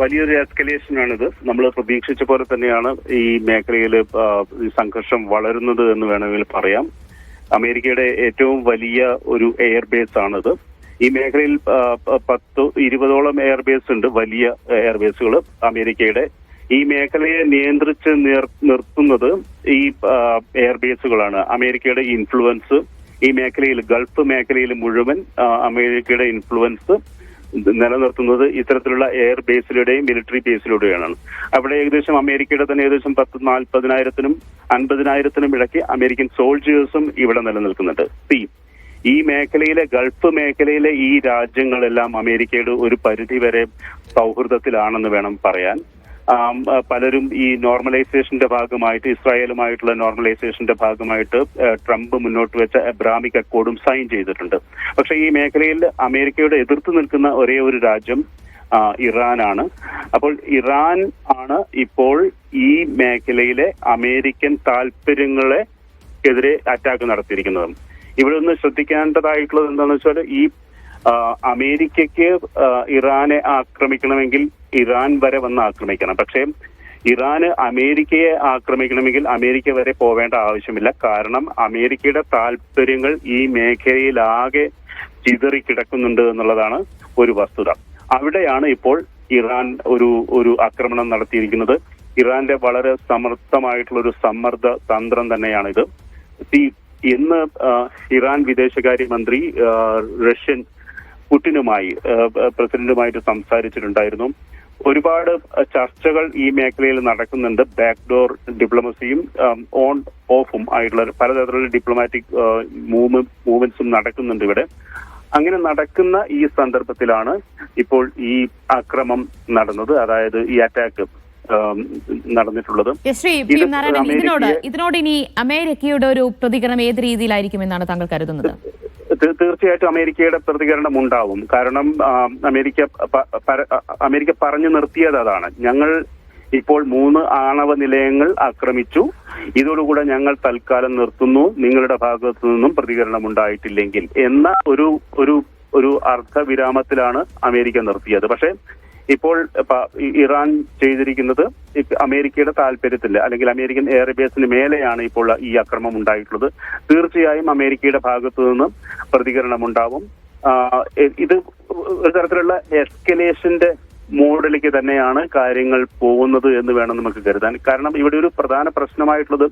വലിയൊരു എസ്കലേഷനാണിത്. നമ്മൾ പ്രതീക്ഷിച്ച പോലെ തന്നെയാണ് ഈ മേഖലയിൽ സംഘർഷം വളരുന്നത് എന്ന് വേണമെങ്കിൽ പറയാം. അമേരിക്കയുടെ ഏറ്റവും വലിയ ഒരു എയർബേസ് ആണിത്. ഈ മേഖലയിൽ 10-20ഓളം എയർബേസ് ഉണ്ട്, വലിയ എയർബേസുകൾ അമേരിക്കയുടെ. ഈ മേഖലയെ നിയന്ത്രിച്ച് നിർത്തുന്നത് ഈ എയർബേസുകളാണ്. അമേരിക്കയുടെ ഇൻഫ്ലുവൻസ് ഈ മേഖലയിൽ, ഗൾഫ് മേഖലയിൽ മുഴുവൻ അമേരിക്കയുടെ ഇൻഫ്ലുവൻസ് നിലനിർത്തുന്നത് ഇത്തരത്തിലുള്ള എയർ ബേസിലൂടെയും മിലിറ്ററി ബേസിലൂടെയാണ്. അവിടെ ഏകദേശം അമേരിക്കയുടെ തന്നെ ഏകദേശം 40,000-നും 50,000-നും ഇടയ്ക്ക് അമേരിക്കൻ സോൾജേഴ്സും ഇവിടെ നിലനിൽക്കുന്നുണ്ട്. ഈ മേഖലയിലെ, ഗൾഫ് മേഖലയിലെ ഈ രാജ്യങ്ങളെല്ലാം അമേരിക്കയുടെ ഒരു പരിധിവരെ സൗഹൃദത്തിലാണെന്ന് വേണം പറയാൻ. പലരും ഈ നോർമലൈസേഷന്റെ ഭാഗമായിട്ട്, ഇസ്രായേലുമായിട്ടുള്ള നോർമലൈസേഷന്റെ ഭാഗമായിട്ട് ട്രംപ് മുന്നോട്ട് വെച്ച എബ്രാമിക് അക്കോർഡും സൈൻ ചെയ്തിട്ടുണ്ട്. പക്ഷെ ഈ മേഖലയിൽ അമേരിക്കയുടെ എതിർത്ത് നിൽക്കുന്ന ഒരേ ഒരു രാജ്യം ഇറാനാണ്. അപ്പോൾ ഇറാൻ ആണ് ഇപ്പോൾ ഈ മേഖലയിലെ അമേരിക്കൻ താല്പര്യങ്ങളെതിരെ അറ്റാക്ക് നടത്തിയിരിക്കുന്നത്. ഇവിടെ ഒന്ന് ശ്രദ്ധിക്കേണ്ടതായിട്ടുള്ളത് എന്താണെന്ന് വെച്ചാൽ, ഈ അമേരിക്കയ്ക്ക് ഇറാനെ ആക്രമിക്കണമെങ്കിൽ ഇറാൻ വരെ വന്ന് ആക്രമിക്കണം. പക്ഷേ ഇറാന് അമേരിക്കയെ ആക്രമിക്കണമെങ്കിൽ അമേരിക്ക വരെ പോവേണ്ട ആവശ്യമില്ല. കാരണം അമേരിക്കയുടെ താല്പര്യങ്ങൾ ഈ മേഖലയിലാകെ ചിതറിക്കിടക്കുന്നുണ്ട് എന്നുള്ളതാണ് ഒരു വസ്തുത. അവിടെയാണ് ഇപ്പോൾ ഇറാൻ ഒരു ആക്രമണം നടത്തിയിരിക്കുന്നത്. ഇറാന്റെ വളരെ സമർത്ഥമായിട്ടുള്ള ഒരു സമ്മർദ്ദ തന്ത്രം തന്നെയാണിത്. ഇന്ന് ഇറാൻ വിദേശകാര്യമന്ത്രി റഷ്യൻ പ്രസിഡന്റുമായിട്ട് സംസാരിച്ചിട്ടുണ്ടായിരുന്നു. ഒരുപാട് ചർച്ചകൾ ഈ മേഖലയിൽ നടക്കുന്നുണ്ട്. ബാക്ക്ഡോർ ഡിപ്ലോമസിയും ഓൺ ഓഫും ആയിട്ടുള്ള പലതരത്തിലുള്ള ഡിപ്ലോമാറ്റിക് മൂവ്മെന്റ്സും നടക്കുന്നുണ്ട് ഇവിടെ. അങ്ങനെ നടക്കുന്ന ഈ സന്ദർഭത്തിലാണ് ഇപ്പോൾ ഈ ആക്രമണം നടന്നത്, അതായത് ഈ അറ്റാക്ക് നടന്നിട്ടുള്ളത്. ശ്രീ പി എം നാരായണൻ, ഇതിനോട് ഇനി അമേരിക്കയുടെ ഒരു പ്രതികരണം ഏത് രീതിയിലായിരിക്കുമെന്നാണ് താങ്കൾ കരുതുന്നത്? തീർച്ചയായിട്ടും അമേരിക്കയുടെ പ്രതികരണം ഉണ്ടാവും. കാരണം അമേരിക്ക പറഞ്ഞു നിർത്തിയത് അതാണ്. ഞങ്ങൾ ഇപ്പോൾ 3 ആണവ നിലയങ്ങൾ ആക്രമിച്ചു, ഇതോടുകൂടെ ഞങ്ങൾ തൽക്കാലം നിർത്തുന്നു, നിങ്ങളുടെ ഭാഗത്തു നിന്നും പ്രതികരണം ഉണ്ടായിട്ടില്ലെങ്കിൽ എന്ന ഒരു അർദ്ധവിരാമത്തിലാണ് അമേരിക്ക നിർത്തിയത്. പക്ഷേ ഇപ്പോൾ ഇറാൻ ചെയ്തിരിക്കുന്നത് അമേരിക്കയുടെ താല്പര്യത്തിൽ, അല്ലെങ്കിൽ അമേരിക്കൻ എയർബേസിന് മേലെയാണ് ഇപ്പോൾ ഈ ആക്രമണം ഉണ്ടായിട്ടുള്ളത്. തീർച്ചയായും അമേരിക്കയുടെ ഭാഗത്തു നിന്ന് പ്രതികരണം ഉണ്ടാവും. ഇത് ഒരു തരത്തിലുള്ള എസ്കലേഷന്റെ മോഡിലേക്ക് തന്നെയാണ് കാര്യങ്ങൾ പോകുന്നത് എന്ന് വേണം നമുക്ക് കരുതാൻ. കാരണം ഇവിടെ ഒരു പ്രധാന പ്രശ്നമായിട്ടുള്ളത്